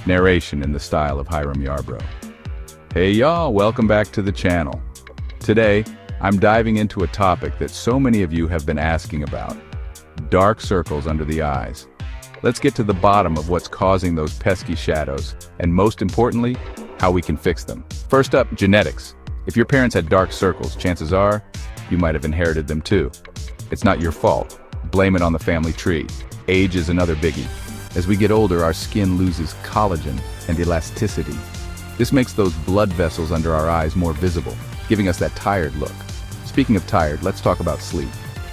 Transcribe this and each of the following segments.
Narration in the style of Hiram Yarbrough. Hey y'all, welcome back to the channel. Today, I'm diving into a topic that so many of you have been asking about. Dark circles under the eyes. Let's get to the bottom of what's causing those pesky shadows, and most importantly, how we can fix them. First up, genetics. If your parents had dark circles, chances are, you might have inherited them too. It's not your fault. Blame it on the family tree. Age is another biggie. As we get older, our skin loses collagen and elasticity. This makes those blood vessels under our eyes more visible, giving us that tired look. Speaking of tired, let's talk about sleep.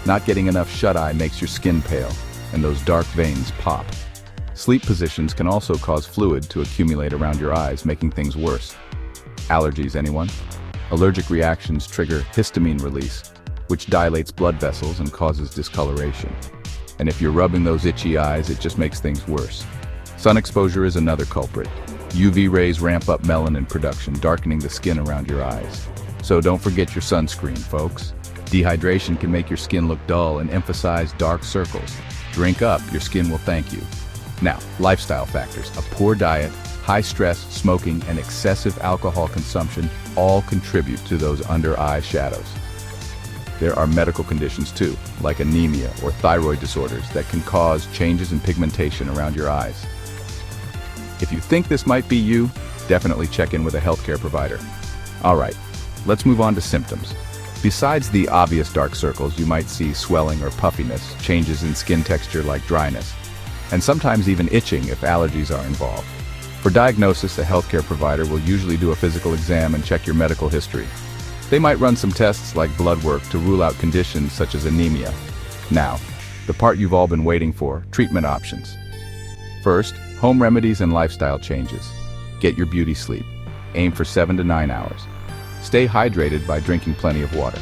Not getting enough shut-eye makes your skin pale, and those dark veins pop. Sleep positions can also cause fluid to accumulate around your eyes, making things worse. Allergies, anyone? Allergic reactions trigger histamine release, which dilates blood vessels and causes discoloration. And if you're rubbing those itchy eyes, it just makes things worse. Sun exposure is another culprit. UV rays ramp up melanin production, darkening the skin around your eyes. So don't forget your sunscreen, folks. Dehydration can make your skin look dull and emphasize dark circles. Drink up, your skin will thank you. Now, lifestyle factors. A poor diet, high stress, smoking, and excessive alcohol consumption all contribute to those under-eye shadows. There are medical conditions too, like anemia or thyroid disorders that can cause changes in pigmentation around your eyes. If you think this might be you, definitely check in with a healthcare provider. All right, let's move on to symptoms. Besides the obvious dark circles, you might see swelling or puffiness, changes in skin texture like dryness, and sometimes even itching if allergies are involved. For diagnosis, a healthcare provider will usually do a physical exam and check your medical history. They might run some tests like blood work to rule out conditions such as anemia. Now, the part you've all been waiting for, treatment options. First, home remedies and lifestyle changes. Get your beauty sleep. Aim for 7 to 9 hours. Stay hydrated by drinking plenty of water.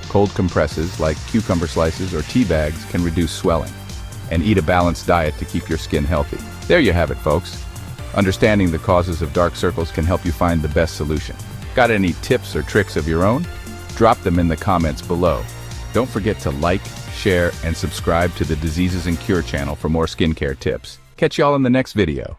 Cold compresses like cucumber slices or tea bags can reduce swelling. And eat a balanced diet to keep your skin healthy. There you have it, folks. Understanding the causes of dark circles can help you find the best solution. Got any tips or tricks of your own? Drop them in the comments below. Don't forget to like, share, and subscribe to the Diseases and Cure channel for more skincare tips. Catch y'all in the next video.